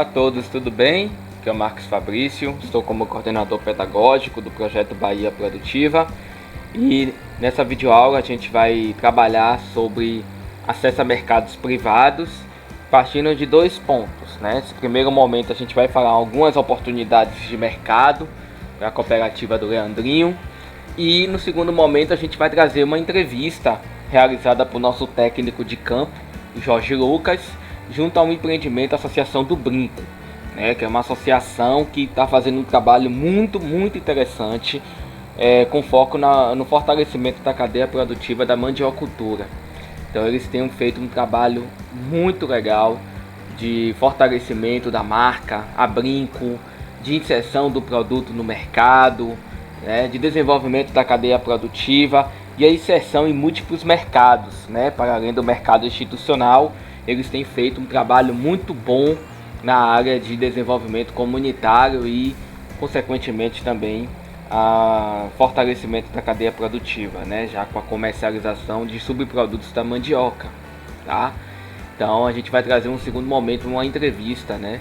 a todos, tudo bem? Aqui é o Marcos Fabrício, estou como coordenador pedagógico do projeto Bahia Produtiva e nessa videoaula a gente vai trabalhar sobre acesso a mercados privados, partindo de dois pontos, né? Nesse primeiro momento a gente vai falar algumas oportunidades de mercado para a cooperativa do Leandrinho e no segundo momento a gente vai trazer uma entrevista realizada por nosso técnico de campo, Jorge Lucas, junto ao empreendimento Associação do Brinco, né, que é uma associação que está fazendo um trabalho muito interessante, com foco no fortalecimento da cadeia produtiva da mandiocultura. Então eles têm feito um trabalho muito legal de fortalecimento da marca, a Brinco, de inserção do produto no mercado, né, de desenvolvimento da cadeia produtiva e a inserção em múltiplos mercados, né, para além do mercado institucional. Eles têm feito um trabalho muito bom na área de desenvolvimento comunitário e, consequentemente, também a fortalecimento da cadeia produtiva, né? Já com a comercialização de subprodutos da mandioca, tá? Então a gente vai trazer um segundo momento, uma entrevista, né,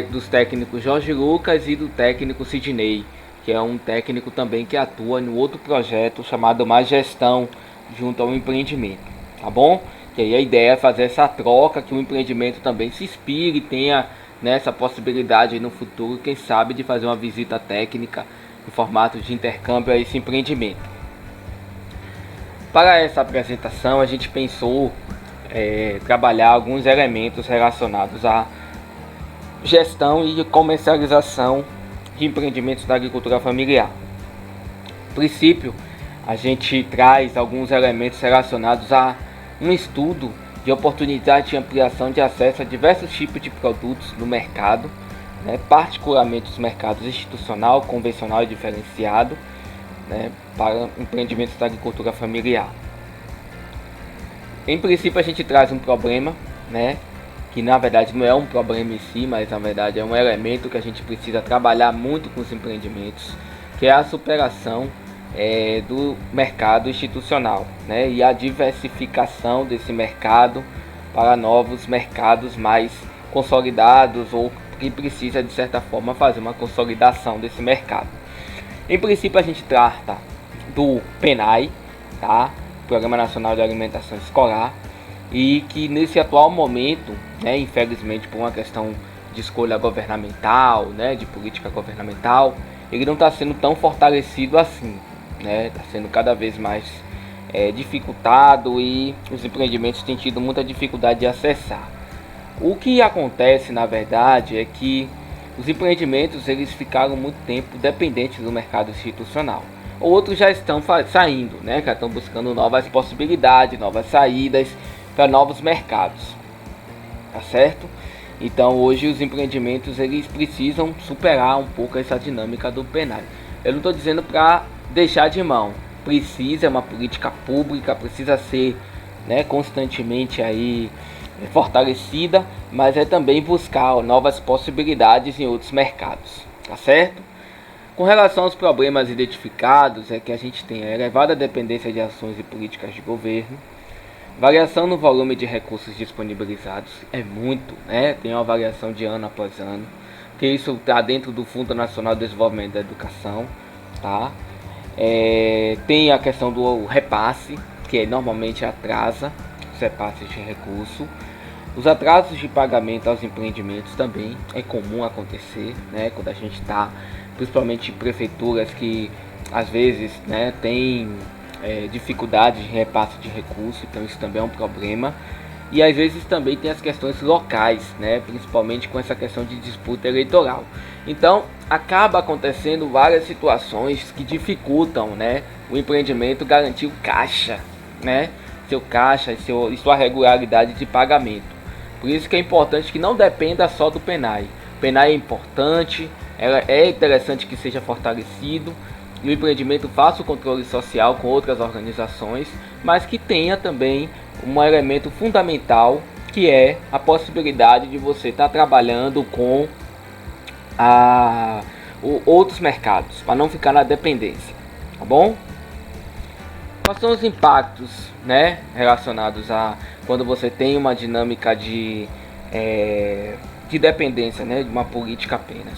dos técnicos Jorge Lucas e do técnico Sidney, que é um técnico também que atua no outro projeto chamado Mais Gestão, junto ao empreendimento, tá bom? E aí a ideia é fazer essa troca, que o empreendimento também se inspire e tenha, né, essa possibilidade no futuro, quem sabe, de fazer uma visita técnica em formato de intercâmbio a esse empreendimento. Para essa apresentação a gente pensou trabalhar alguns elementos relacionados à gestão e comercialização de empreendimentos da agricultura familiar. A princípio, a gente traz alguns elementos relacionados a um estudo de oportunidade de ampliação de acesso a diversos tipos de produtos no mercado, né, particularmente os mercados institucional, convencional e diferenciado, né, para empreendimentos da agricultura familiar. Em princípio a gente traz um problema, né, que na verdade não é um problema em si, mas na verdade é um elemento que a gente precisa trabalhar muito com os empreendimentos, que é a superação do mercado institucional, né, e a diversificação desse mercado para novos mercados mais consolidados ou que precisa de certa forma fazer uma consolidação desse mercado. Em princípio a gente trata do PNAE, tá? Programa Nacional de Alimentação Escolar, e que nesse atual momento, né, infelizmente por uma questão de escolha governamental, né, de política governamental, ele não está sendo tão fortalecido assim, né? Está sendo cada vez mais dificultado e os empreendimentos têm tido muita dificuldade de acessar. O que acontece na verdade é que os empreendimentos eles ficaram muito tempo dependentes do mercado institucional. Outros já estão saindo, né? Já estão buscando novas possibilidades, novas saídas para novos mercados, tá certo? Então hoje os empreendimentos eles precisam superar um pouco essa dinâmica do PNAE. Eu não estou dizendo para deixar de mão, precisa, é uma política pública, precisa ser, né, constantemente aí fortalecida, mas é também buscar novas possibilidades em outros mercados, tá certo? Com relação aos problemas identificados, é que a gente tem a elevada dependência de ações e políticas de governo, variação no volume de recursos disponibilizados, é muito, né? Tem uma variação de ano após ano, que isso está dentro do Fundo Nacional de Desenvolvimento da Educação, tá? Tem a questão do repasse, que normalmente atrasa os repasses de recurso. Os atrasos de pagamento aos empreendimentos também é comum acontecer, né? Quando a gente está, principalmente em prefeituras que às vezes, né, tem dificuldade de repasse de recurso, então isso também é um problema. E às vezes também tem as questões locais, né, principalmente com essa questão de disputa eleitoral. Então acaba acontecendo várias situações que dificultam, né, o empreendimento garantir o caixa, né, seu caixa e sua regularidade de pagamento. Por isso que é importante que não dependa só do PNAE. O PNAE é importante, é interessante que seja fortalecido e o empreendimento faça o controle social com outras organizações, mas que tenha também um elemento fundamental, que é a possibilidade de você estar trabalhando com outros mercados, para não ficar na dependência, tá bom? Quais são os impactos, né, relacionados a quando você tem uma dinâmica de de dependência, né, de uma política apenas.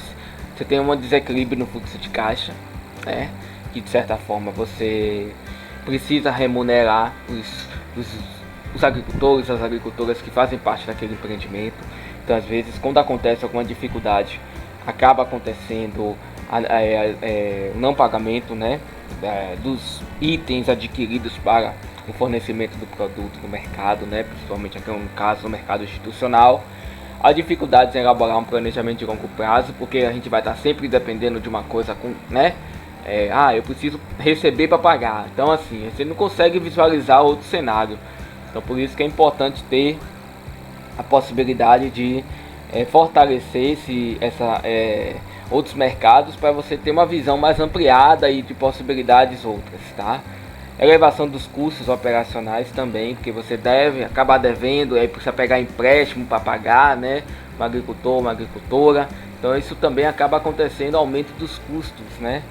Você tem um desequilíbrio no fluxo de caixa, né, que de certa forma você precisa remunerar os agricultores, as agricultoras que fazem parte daquele empreendimento. Então, às vezes, quando acontece alguma dificuldade, acaba acontecendo o não pagamento, né, dos itens adquiridos para o fornecimento do produto no mercado, né, principalmente aqui no caso no mercado institucional. Há dificuldades em elaborar um planejamento de longo prazo, porque a gente vai estar sempre dependendo de uma coisa, né? Eu preciso receber para pagar. Então, assim, você não consegue visualizar outro cenário. Então, por isso que é importante ter a possibilidade de fortalecer outros mercados, para você ter uma visão mais ampliada e de possibilidades outras, tá? Elevação dos custos operacionais também, porque você deve acabar devendo, aí precisa pegar empréstimo para pagar, né? Um agricultor, uma agricultora. Então isso também acaba acontecendo, aumento dos custos, né?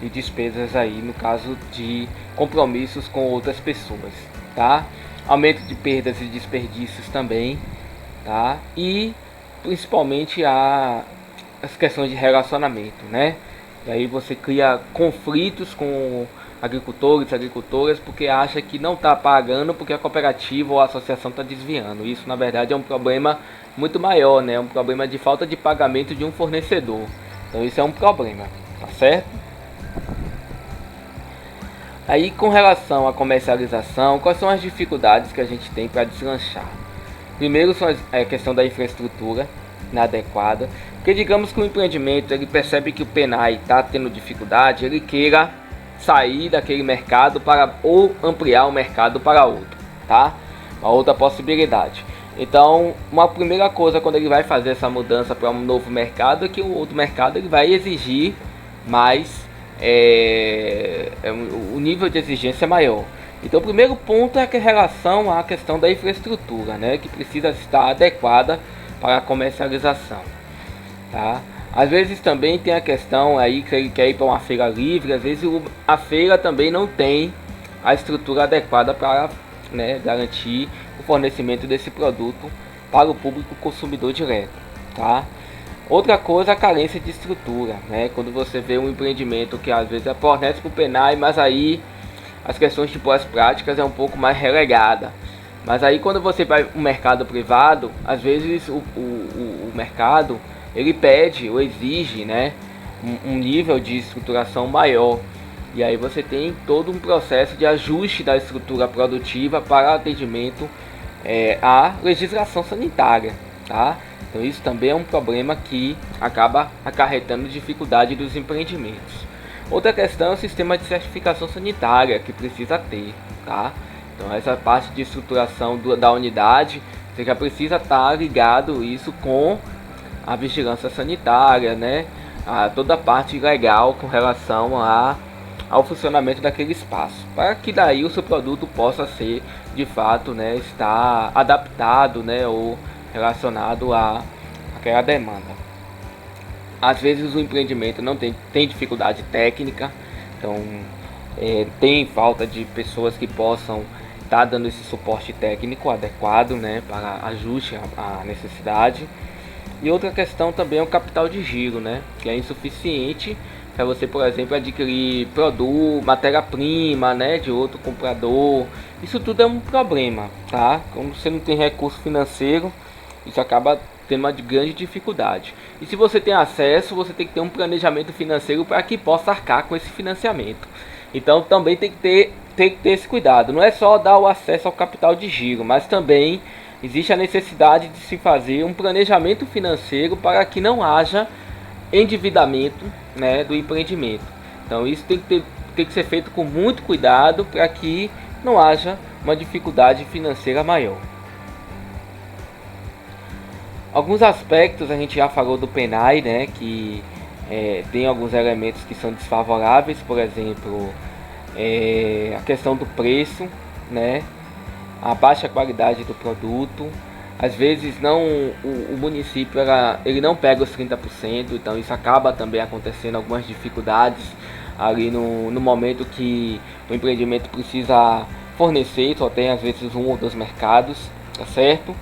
E despesas aí no caso de compromissos com outras pessoas, tá? Aumento de perdas e desperdícios também, tá? E principalmente as questões de relacionamento, né? E aí você cria conflitos com agricultores, agricultoras, porque acha que não está pagando porque a cooperativa ou a associação está desviando. Isso na verdade é um problema muito maior, né? É um problema de falta de pagamento de um fornecedor. Então isso é um problema, tá certo? Aí com relação à comercialização, quais são as dificuldades que a gente tem para deslanchar? Primeiro são a questão da infraestrutura inadequada, porque digamos que o empreendimento ele percebe que o PENAI está tendo dificuldade, ele queira sair daquele mercado ou ampliar o mercado para outro, tá? Uma outra possibilidade. Então, uma primeira coisa quando ele vai fazer essa mudança para um novo mercado é que o outro mercado ele vai exigir mais, o nível de exigência é maior. Então, o primeiro ponto é que em relação à questão da infraestrutura, né, que precisa estar adequada para a comercialização, tá? Às vezes também tem a questão aí que ele quer ir para uma feira livre, às vezes a feira também não tem a estrutura adequada para, né, garantir o fornecimento desse produto para o público consumidor direto, tá? Outra coisa, a carência de estrutura, né? Quando você vê um empreendimento que às vezes fornece para o PENAI, mas aí as questões de boas práticas é um pouco mais relegada. Mas aí quando você vai no mercado privado, às vezes o mercado ele pede ou exige, né, um nível de estruturação maior. E aí você tem todo um processo de ajuste da estrutura produtiva para atendimento à legislação sanitária, tá? Então isso também é um problema que acaba acarretando dificuldade dos empreendimentos. Outra questão é o sistema de certificação sanitária que precisa ter, tá? Então essa parte de estruturação da unidade, você já precisa estar ligado isso com a vigilância sanitária, né? Toda a parte legal com relação ao funcionamento daquele espaço, para que daí o seu produto possa ser de fato, né, estar adaptado, né, ou relacionado a aquela demanda. Às vezes o empreendimento não tem dificuldade técnica, então tem falta de pessoas que possam estar dando esse suporte técnico adequado, né, para ajuste à necessidade. E outra questão também é o capital de giro, né, que é insuficiente para você, por exemplo, adquirir produto, matéria-prima, né, de outro comprador. Isso tudo é um problema, tá? Quando você não tem recurso financeiro, isso acaba tendo uma grande dificuldade. E se você tem acesso, você tem que ter um planejamento financeiro para que possa arcar com esse financiamento. Então também tem que ter esse cuidado. Não é só dar o acesso ao capital de giro, mas também existe a necessidade de se fazer um planejamento financeiro para que não haja endividamento, né, do empreendimento. Então isso tem que ser feito com muito cuidado para que não haja uma dificuldade financeira maior. Alguns aspectos a gente já falou do PENAI, né, que tem alguns elementos que são desfavoráveis, por exemplo, a questão do preço, né, a baixa qualidade do produto. Às vezes o município ele não pega os 30%, então isso acaba também acontecendo algumas dificuldades ali no momento que o empreendimento precisa fornecer, só tem às vezes um ou dois mercados, tá certo?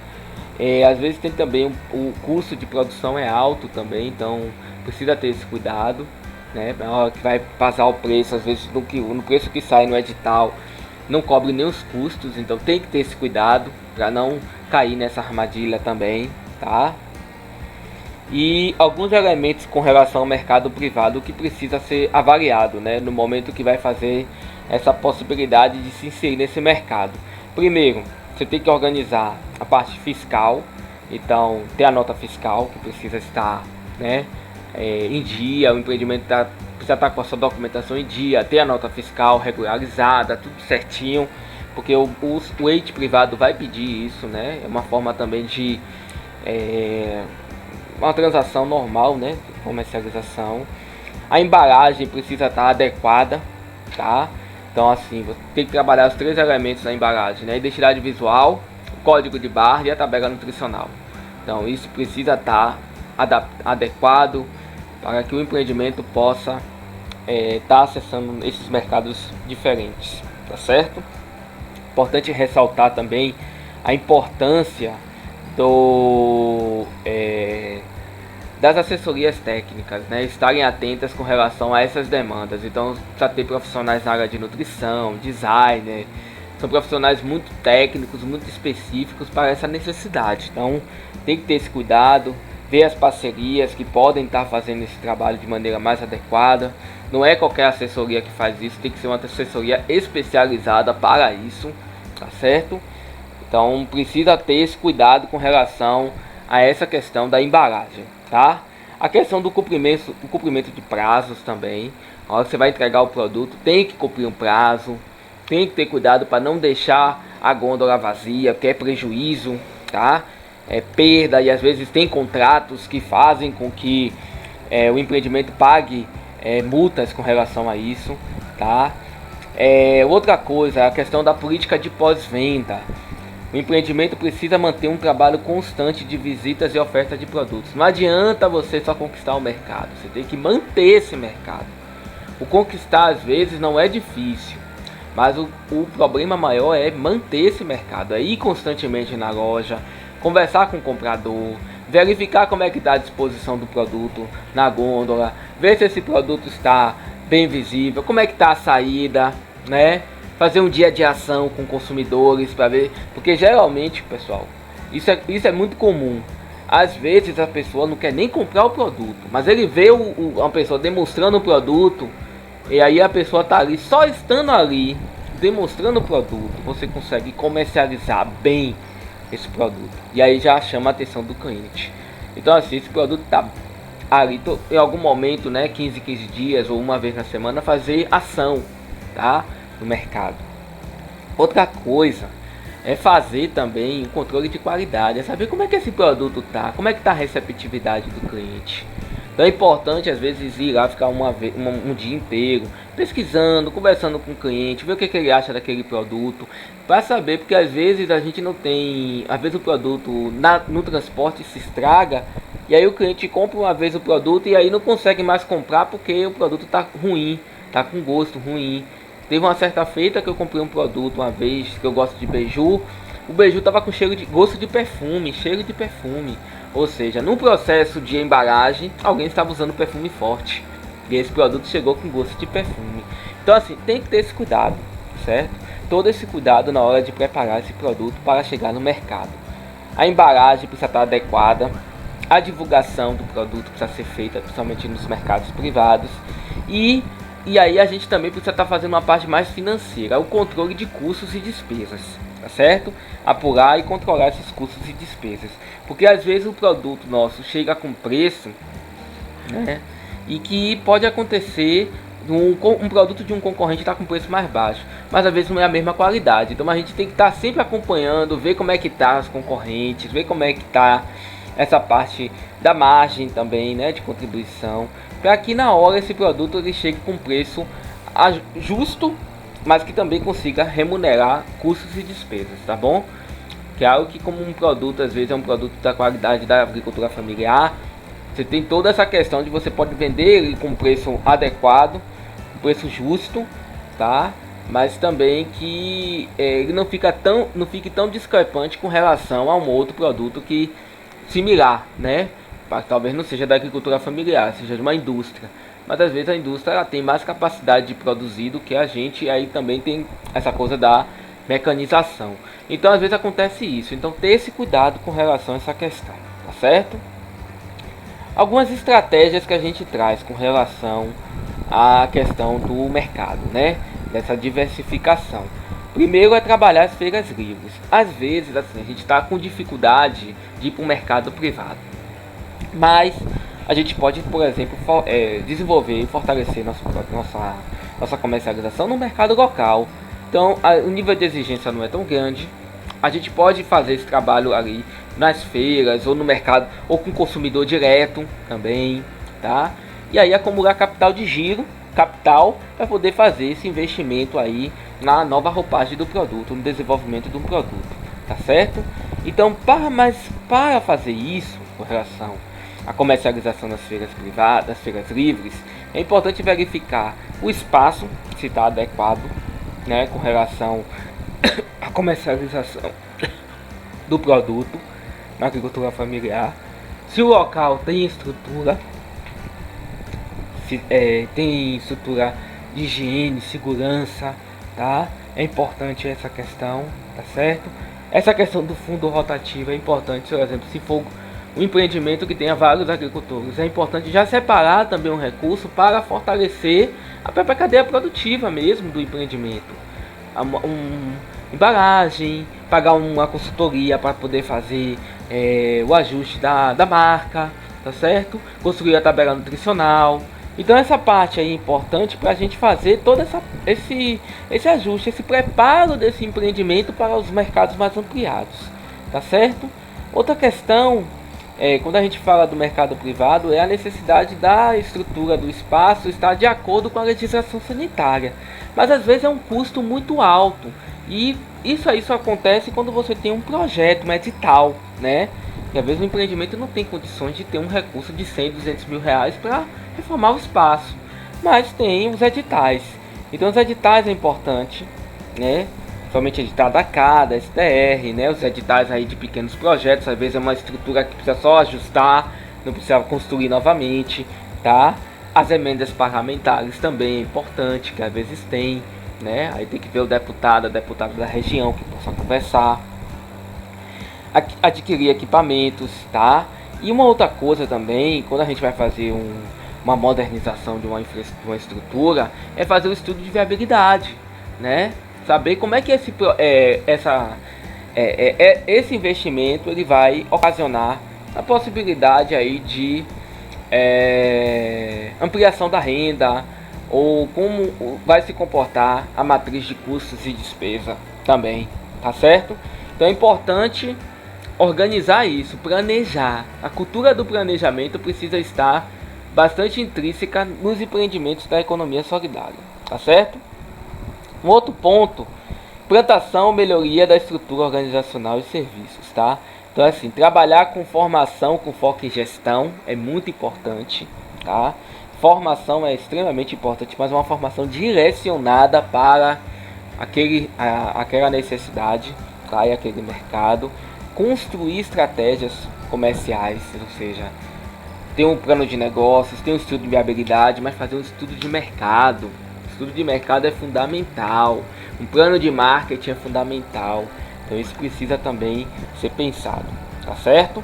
Às vezes tem também o custo de produção é alto também, então precisa ter esse cuidado, né? Na hora que vai passar o preço, às vezes no preço que sai no edital não cobre nem os custos, então tem que ter esse cuidado para não cair nessa armadilha também, tá? E alguns elementos com relação ao mercado privado que precisa ser avaliado, né, no momento que vai fazer essa possibilidade de se inserir nesse mercado. Primeiro, você tem que organizar a parte fiscal, então ter a nota fiscal que precisa estar, né, em dia, o empreendimento precisa estar com a sua documentação em dia, ter a nota fiscal regularizada, tudo certinho, porque o ente privado vai pedir isso, né, é uma forma também de uma transação normal, né, de comercialização. A embalagem precisa estar adequada, tá? Então assim, você tem que trabalhar os 3 elementos da embalagem, né? Identidade visual, o código de barra e a tabela nutricional. Então isso precisa estar adequado para que o empreendimento possa estar acessando esses mercados diferentes, tá certo? Importante ressaltar também a importância das assessorias técnicas, né, estarem atentas com relação a essas demandas. Então, precisa ter profissionais na área de nutrição, designer, são profissionais muito técnicos, muito específicos para essa necessidade. Então, tem que ter esse cuidado, ver as parcerias que podem estar fazendo esse trabalho de maneira mais adequada. Não é qualquer assessoria que faz isso, tem que ser uma assessoria especializada para isso, tá certo? Então precisa ter esse cuidado com relação a essa questão da embalagem, tá? A questão do cumprimento de prazos também. A hora que você vai entregar o produto, tem que cumprir um prazo, tem que ter cuidado para não deixar a gôndola vazia, que é prejuízo, tá? É perda, e às vezes tem contratos que fazem com que o empreendimento pague multas com relação a isso, tá? Outra coisa é a questão da política de pós-venda. O empreendimento precisa manter um trabalho constante de visitas e oferta de produtos. Não adianta você só conquistar o mercado, você tem que manter esse mercado. O conquistar às vezes não é difícil, mas o problema maior é manter esse mercado, é ir constantemente na loja, conversar com o comprador, verificar como é que está a disposição do produto na gôndola, ver se esse produto está bem visível, como é que está a saída, né? Fazer um dia de ação com consumidores para ver, porque geralmente, pessoal, isso é muito comum. Às vezes a pessoa não quer nem comprar o produto, mas ele vê uma pessoa demonstrando o produto, e aí a pessoa tá ali, só estando ali, demonstrando o produto, você consegue comercializar bem esse produto, e aí já chama a atenção do cliente. Então assim, esse produto tá ali em algum momento, né, 15 dias ou uma vez na semana, fazer ação, tá? No mercado. Outra coisa é fazer também o controle de qualidade, é saber como é que esse produto tá, como é que tá a receptividade do cliente. Então é importante às vezes ir lá, ficar um dia inteiro pesquisando, conversando com o cliente, ver o que ele acha daquele produto, para saber, porque às vezes a gente não tem, às vezes o produto no transporte se estraga, e aí o cliente compra uma vez o produto e aí não consegue mais comprar porque o produto tá ruim, tá com gosto ruim. Teve uma certa feita que eu comprei um produto uma vez, que eu gosto de beiju. O beiju tava com gosto de perfume, cheiro de perfume. Ou seja, no processo de embalagem, alguém estava usando perfume forte. E esse produto chegou com gosto de perfume. Então assim, tem que ter esse cuidado, certo? Todo esse cuidado na hora de preparar esse produto para chegar no mercado. A embalagem precisa estar adequada. A divulgação do produto precisa ser feita, principalmente nos mercados privados. E aí a gente também precisa estar fazendo uma parte mais financeira, o controle de custos e despesas, tá certo? Apurar e controlar esses custos e despesas. Porque às vezes o produto nosso chega com preço, né? E que pode acontecer um produto de um concorrente está com preço mais baixo, mas às vezes não é a mesma qualidade. Então a gente tem que estar sempre acompanhando, ver como é que tá os concorrentes, ver como é que tá essa parte da margem também, né, de contribuição, para que na hora esse produto ele chegue com preço justo, mas que também consiga remunerar custos e despesas, tá bom? Que é algo que, como um produto às vezes é um produto da qualidade da agricultura familiar, você tem toda essa questão de você pode vender ele com preço adequado, um preço justo, tá? mas também que ele não fique tão discrepante com relação a um outro produto que similar, né? Talvez não seja da agricultura familiar, seja de uma indústria. Mas às vezes a indústria ela tem mais capacidade de produzir do que a gente, e aí também tem essa coisa da mecanização. Então às vezes acontece isso. Então ter esse cuidado com relação a essa questão, tá certo? Algumas estratégias que a gente traz com relação à questão do mercado, né? Dessa diversificação. Primeiro é trabalhar as feiras livres. Às vezes assim, a gente está com dificuldade de ir para o mercado privado, mas a gente pode, por exemplo, desenvolver e fortalecer nossa comercialização no mercado local. Então o nível de exigência não é tão grande. A gente pode fazer esse trabalho ali nas feiras ou no mercado ou com consumidor direto também, tá? E aí acumular capital de giro, capital para poder fazer esse investimento aí na nova roupagem do produto, no desenvolvimento do produto, tá certo? Então, para fazer isso com relação à comercialização das feiras privadas, das feiras livres, é importante verificar o espaço se está adequado, né, com relação à comercialização do produto na agricultura familiar, se o local tem estrutura, tem estrutura de higiene, segurança, tá? É importante essa questão, tá certo? Essa questão do fundo rotativo é importante, por exemplo, se for um empreendimento que tenha vários agricultores, é importante já separar também um recurso para fortalecer a própria cadeia produtiva mesmo do empreendimento. Embalagem, pagar uma consultoria para poder fazer o ajuste da marca, tá certo? Construir a tabela nutricional. Então essa parte aí é importante para a gente fazer todo esse ajuste, esse preparo desse empreendimento para os mercados mais ampliados, tá certo? Outra questão, quando a gente fala do mercado privado, é a necessidade da estrutura do espaço estar de acordo com a legislação sanitária. Mas às vezes é um custo muito alto, e isso aí só acontece quando você tem um projeto, um edital, né? E às vezes o empreendimento não tem condições de ter um recurso de 100, 200 mil reais para reformar o espaço, mas tem os editais. Então os editais é importante, né? Somente edital da CA, da STR, né? Os editais aí de pequenos projetos, às vezes é uma estrutura que precisa só ajustar, não precisa construir novamente, tá? As emendas parlamentares também é importante, que às vezes tem, né? Aí tem que ver o deputado, a deputada da região que possa conversar. Adquirir equipamentos, tá? E uma outra coisa também, quando a gente vai fazer uma modernização de uma estrutura, é fazer o estudo de viabilidade, né? Saber como é que esse investimento ele vai ocasionar a possibilidade aí de ampliação da renda, ou como vai se comportar a matriz de custos e despesa também, tá certo? Então é importante organizar isso, planejar. A cultura do planejamento precisa estar bastante intrínseca nos empreendimentos da economia solidária, tá certo? Um outro ponto, plantação, melhoria da estrutura organizacional e serviços, tá? Então assim, trabalhar com formação com foco em gestão é muito importante, tá? Formação é extremamente importante, mas uma formação direcionada para aquela necessidade, tá? E aquele mercado. Construir estratégias comerciais, ou seja, ter um plano de negócios, ter um estudo de viabilidade, mas fazer um estudo de mercado. O estudo de mercado é fundamental, um plano de marketing é fundamental, então isso precisa também ser pensado, tá certo?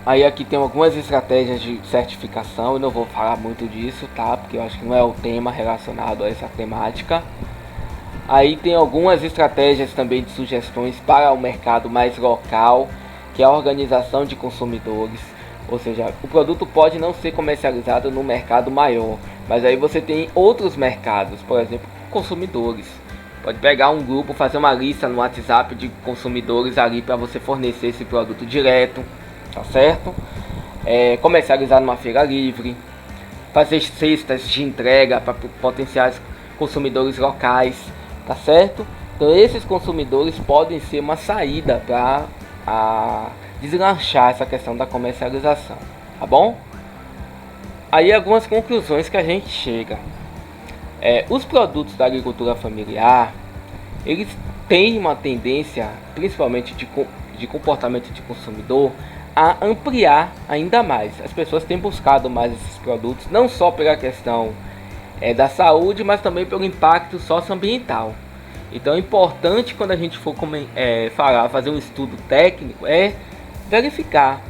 Aí aqui tem algumas estratégias de certificação, eu não vou falar muito disso, tá? Porque eu acho que não é o tema relacionado a essa temática. Aí tem algumas estratégias também de sugestões para o mercado mais local, que é a organização de consumidores. Ou seja, o produto pode não ser comercializado no mercado maior, mas aí você tem outros mercados, por exemplo, consumidores. Pode pegar um grupo, fazer uma lista no WhatsApp de consumidores ali para você fornecer esse produto direto, tá certo? Comercializar numa feira livre, fazer cestas de entrega para potenciais consumidores locais, tá certo? Então esses consumidores podem ser uma saída para deslanchar essa questão da comercialização, tá bom? Aí algumas conclusões que a gente chega. Os produtos da agricultura familiar, eles têm uma tendência, principalmente de comportamento de consumidor, a ampliar ainda mais. As pessoas têm buscado mais esses produtos, não só pela questão da saúde, mas também pelo impacto socioambiental. Então é importante, quando a gente for fazer um estudo técnico, verificar,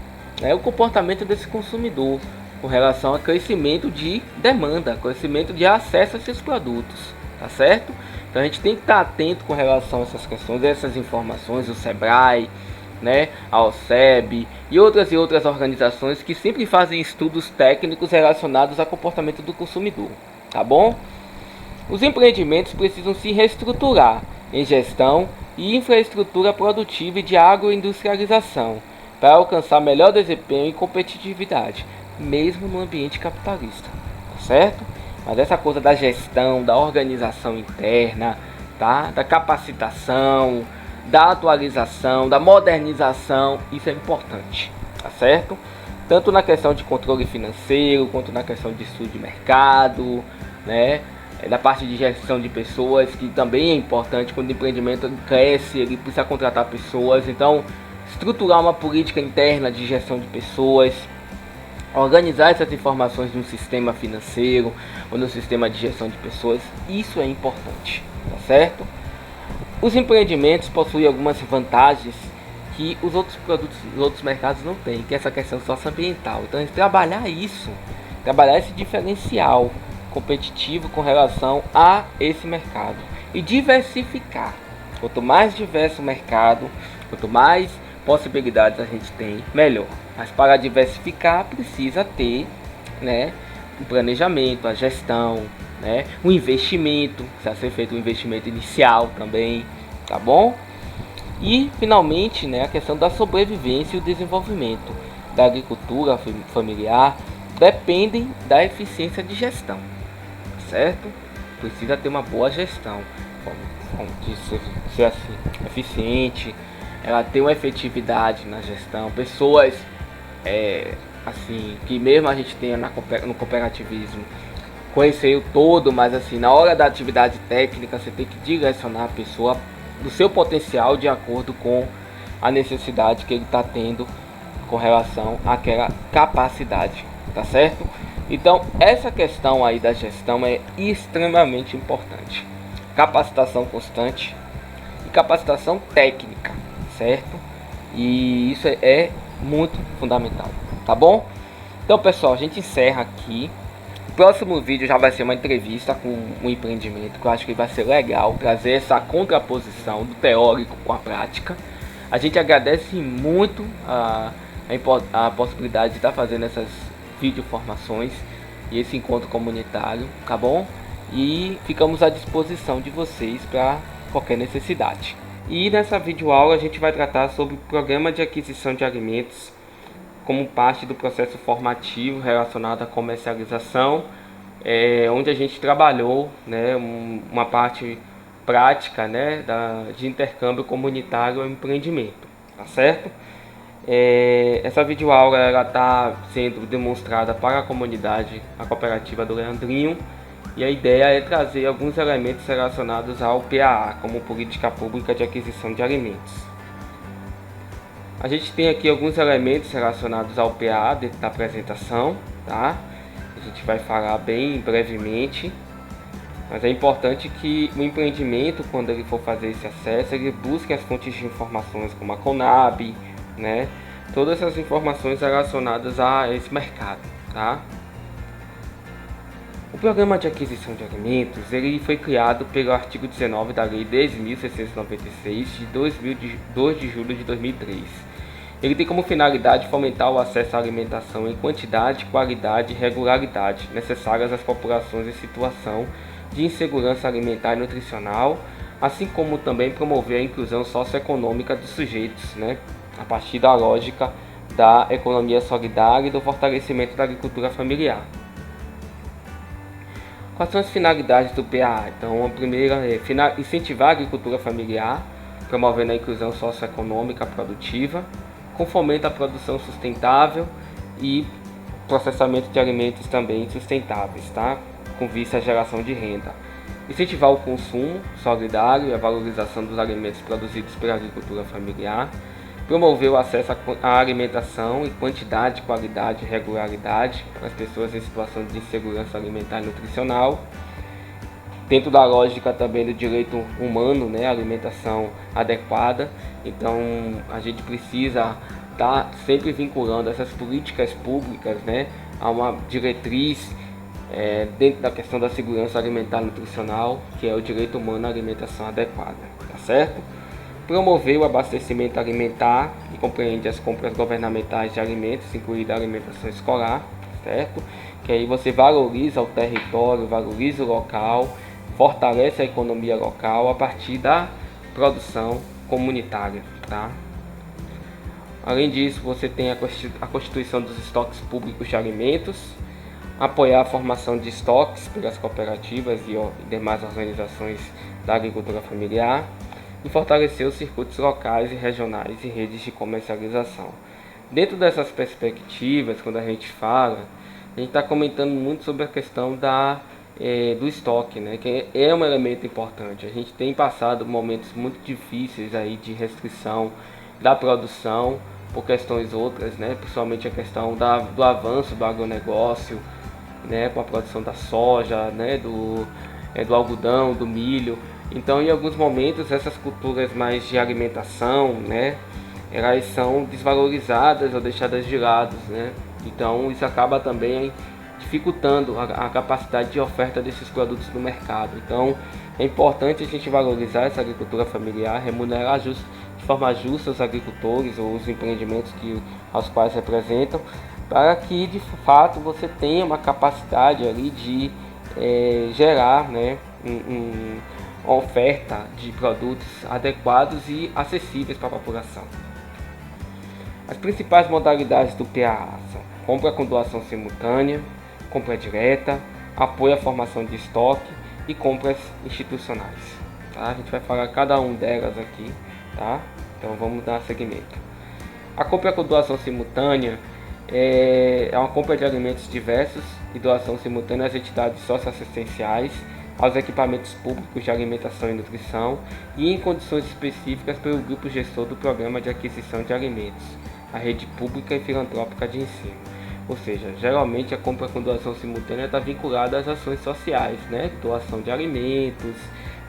né, o comportamento desse consumidor com relação ao crescimento de demanda, crescimento de acesso a esses produtos, tá certo? Então a gente tem que estar atento com relação a essas questões, essas informações, o Sebrae, né, a OCEB e outras organizações que sempre fazem estudos técnicos relacionados ao comportamento do consumidor, tá bom? Os empreendimentos precisam se reestruturar em gestão e infraestrutura produtiva e de agroindustrialização para alcançar melhor desempenho e competitividade, mesmo no ambiente capitalista, tá certo? Mas essa coisa da gestão, da organização interna, tá? Da capacitação, da atualização, da modernização, isso é importante, tá certo? Tanto na questão de controle financeiro, quanto na questão de estudo de mercado, né? Da parte de gestão de pessoas, que também é importante. Quando o empreendimento cresce, ele precisa contratar pessoas, então estruturar uma política interna de gestão de pessoas, organizar essas informações no sistema financeiro ou no sistema de gestão de pessoas, isso é importante, tá certo? Os empreendimentos possuem algumas vantagens que os outros produtos, os outros mercados não têm, que é essa questão socioambiental. Então, trabalhar esse diferencial competitivo com relação a esse mercado e diversificar. Quanto mais diverso o mercado, quanto mais possibilidades a gente tem, melhor. Mas para diversificar precisa ter, né, um planejamento, a gestão, né, um investimento, precisa ser feito um investimento inicial também, tá bom? E finalmente, né, a questão da sobrevivência e o desenvolvimento da agricultura familiar dependem da eficiência de gestão, certo? Precisa ter uma boa gestão, de ser assim, eficiente, ela tem uma efetividade na gestão, pessoas assim, que mesmo a gente tenha no cooperativismo conhecer o todo, mas assim, na hora da atividade técnica você tem que direcionar a pessoa do seu potencial de acordo com a necessidade que ele está tendo com relação àquela capacidade, tá certo? Então essa questão aí da gestão é extremamente importante, capacitação constante e capacitação técnica, certo? E isso é muito fundamental, tá bom? Então pessoal, a gente encerra aqui. O próximo vídeo já vai ser uma entrevista com um empreendimento, que eu acho que vai ser legal trazer essa contraposição do teórico com a prática. A gente agradece muito a possibilidade de estar fazendo essas videoformações e esse encontro comunitário, tá bom? E ficamos à disposição de vocês para qualquer necessidade. E nessa videoaula a gente vai tratar sobre o programa de aquisição de alimentos como parte do processo formativo relacionado à comercialização, onde a gente trabalhou, né, uma parte prática, né, de intercâmbio comunitário ao empreendimento, tá certo? Essa videoaula ela está sendo demonstrada para a comunidade, a cooperativa do Leandrinho, e a ideia é trazer alguns elementos relacionados ao PAA, como política pública de aquisição de alimentos. A gente tem aqui alguns elementos relacionados ao PAA dentro da apresentação, tá? A gente vai falar bem brevemente, mas é importante que o empreendimento, quando ele for fazer esse acesso, ele busque as fontes de informações como a Conab, né? Todas essas informações relacionadas a esse mercado, tá? O programa de aquisição de alimentos ele foi criado pelo artigo 19 da Lei 10.696 de 2 de julho de 2003. Ele tem como finalidade fomentar o acesso à alimentação em quantidade, qualidade e regularidade necessárias às populações em situação de insegurança alimentar e nutricional, assim como também promover a inclusão socioeconômica dos sujeitos, né, a partir da lógica da economia solidária e do fortalecimento da agricultura familiar. Quais são as finalidades do PAA? Então, a primeira é incentivar a agricultura familiar, promovendo a inclusão socioeconômica produtiva, com fomento à produção sustentável e processamento de alimentos também sustentáveis, tá? com vista à geração de renda. Incentivar o consumo solidário e a valorização dos alimentos produzidos pela agricultura familiar. Promover o acesso à alimentação em quantidade, qualidade e regularidade para as pessoas em situação de insegurança alimentar e nutricional. Dentro da lógica também do direito humano, né, alimentação adequada. Então a gente precisa estar sempre vinculando essas políticas públicas, né, a uma diretriz dentro da questão da segurança alimentar e nutricional, que é o direito humano à alimentação adequada, tá certo? Promover o abastecimento alimentar, que compreende as compras governamentais de alimentos, incluindo a alimentação escolar, certo? Que aí você valoriza o território, valoriza o local, fortalece a economia local a partir da produção comunitária, tá? Além disso, você tem a constituição dos estoques públicos de alimentos, apoiar a formação de estoques pelas cooperativas e demais organizações da agricultura familiar e fortalecer os circuitos locais e regionais e redes de comercialização. Dentro dessas perspectivas, quando a gente fala, a gente está comentando muito sobre a questão do estoque, né, que é um elemento importante. A gente tem passado momentos muito difíceis aí de restrição da produção por questões outras, né, principalmente a questão do avanço do agronegócio, né, com a produção da soja, né, do algodão, do milho. Então, em alguns momentos, essas culturas mais de alimentação, né, elas são desvalorizadas ou deixadas de lado, né? Então, isso acaba também dificultando a capacidade de oferta desses produtos no mercado. Então, é importante a gente valorizar essa agricultura familiar, remunerar de forma justa os agricultores ou os empreendimentos aos quais representam, para que de fato você tenha uma capacidade ali de gerar, né, uma oferta de produtos adequados e acessíveis para a população. As principais modalidades do PAA são compra com doação simultânea, compra direta, apoio à formação de estoque e compras institucionais. Tá? A gente vai falar cada um delas aqui, tá? Então vamos dar seguimento. A compra com doação simultânea é uma compra de alimentos diversos e doação simultânea às entidades socioassistenciais, aos equipamentos públicos de alimentação e nutrição e em condições específicas pelo grupo gestor do Programa de Aquisição de Alimentos, a rede pública e filantrópica de ensino. Ou seja, geralmente a compra com doação simultânea está vinculada às ações sociais, né? Doação de alimentos,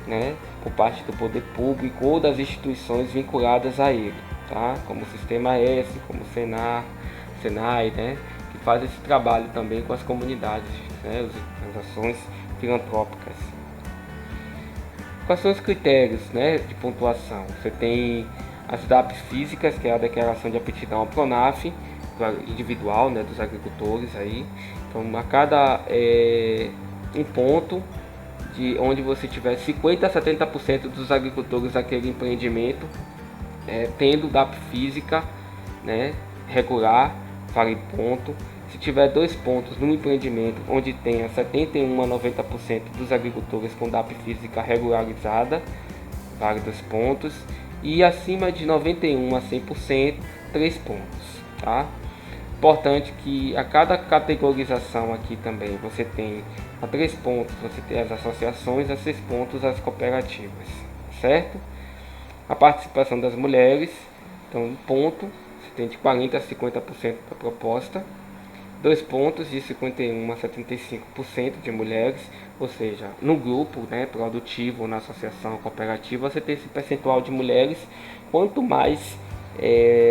né? Por parte do poder público ou das instituições vinculadas a ele, tá? Como o Sistema S, como o Senai, né? Que faz esse trabalho também com as comunidades, né? As ações filantrópicas. Quais são os critérios, né, de pontuação? Você tem as DAPs físicas, que é a declaração de aptidão ao PRONAF, individual, né, dos agricultores aí. Então, a cada um ponto de onde você tiver 50 a 70% dos agricultores daquele empreendimento tendo DAP física, né, regular, vale ponto. Se tiver 2 pontos no empreendimento onde tenha 71 a 90% dos agricultores com DAP física regularizada, vale 2 pontos. E acima de 91 a 100%, 3 pontos, tá? Importante que a cada categorização aqui também você tem a 3 pontos, você tem as associações, a 6 pontos as cooperativas, certo? A participação das mulheres, então 1 ponto, você tem de 40 a 50% da proposta. 2 pontos de 51 a 75% de mulheres, ou seja, no grupo, né, produtivo, na associação cooperativa, você tem esse percentual de mulheres. Quanto mais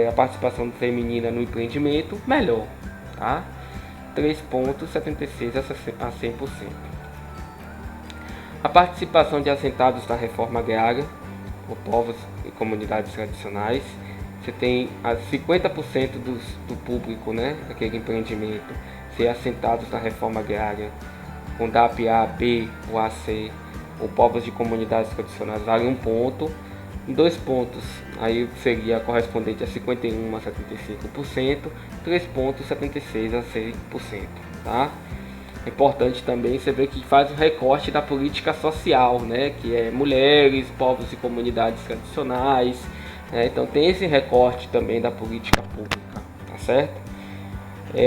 a participação feminina no empreendimento, melhor, tá? 3 pontos, 76 a 100%. A participação de assentados da reforma agrária, ou povos e comunidades tradicionais, você tem 50% do público, né, daquele empreendimento ser assentados na reforma agrária, com DAP A, B ou AC, ou povos de comunidades tradicionais, vale 1 ponto. 2 pontos, aí seria correspondente a 51 a 75%, 3 pontos, 76 a 100%, tá? É importante também você ver que faz o recorte da política social, né, que é mulheres, povos e comunidades tradicionais. Então tem esse recorte também da política pública, tá certo?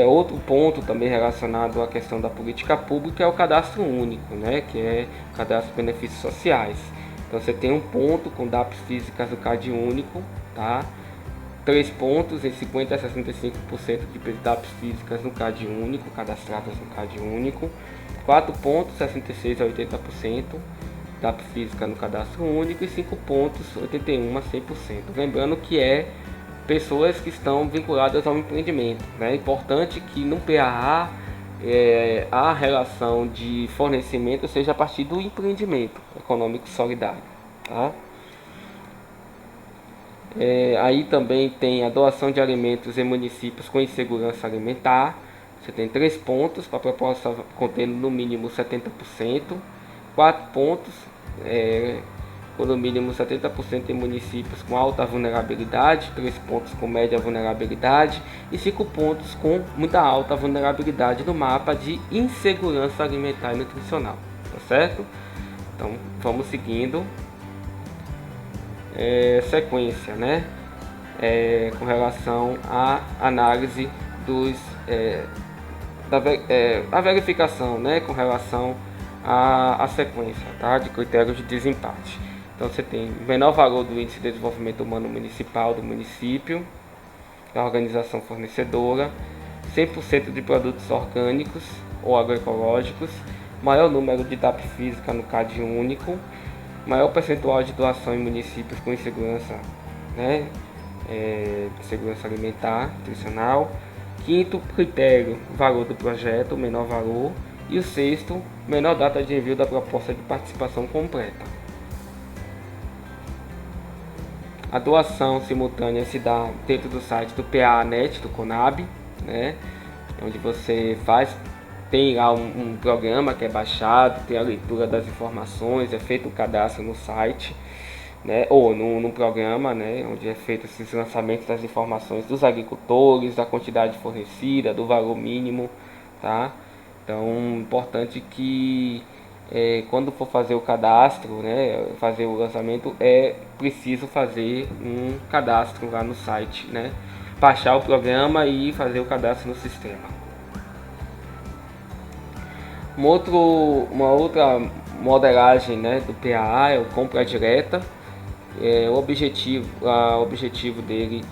Outro ponto também relacionado à questão da política pública é o cadastro único, né, que é o cadastro de benefícios sociais. Então você tem um ponto com DAPs físicas do CAD único, tá? 3 pontos em 50 a 65% de DAPs físicas no CAD único, cadastradas no CAD único. 4 pontos, 66 a 80% DAP física no cadastro único e 5 pontos, 81 a 100%. Lembrando que pessoas que estão vinculadas ao empreendimento. É importante que no PAA a relação de fornecimento seja a partir do empreendimento econômico solidário. Tá? Aí também tem a doação de alimentos em municípios com insegurança alimentar. Você tem 3 pontos para a proposta contendo no mínimo 70%, 4 pontos com no mínimo 70% em municípios com alta vulnerabilidade, 3 pontos com média vulnerabilidade e 5 pontos com muita alta vulnerabilidade no mapa de insegurança alimentar e nutricional, tá certo? Então vamos seguindo. Sequência, né? Com relação à análise a verificação, né? Com relação à sequência, tá? De critérios de desempate. Então você tem menor valor do índice de desenvolvimento humano municipal do município, da organização fornecedora, 100% de produtos orgânicos ou agroecológicos, maior número de DAP física no CAD único, maior percentual de doação em municípios com insegurança, né, segurança alimentar, nutricional. Quinto critério, valor do projeto, menor valor. E o sexto, menor data de envio da proposta de participação completa. A doação simultânea se dá dentro do site do PANet, do CONAB, né, onde você tem lá um programa que é baixado, tem a leitura das informações, é feito o cadastro no site, né, ou no programa, né, onde é feito esses lançamentos das informações dos agricultores, da quantidade fornecida, do valor mínimo, tá? Então, importante que quando for fazer o cadastro, né, fazer o lançamento, é preciso fazer um cadastro lá no site, né, baixar o programa e fazer o cadastro no sistema. Uma outra modelagem, né, do PAA é o compra direta. O objetivo dele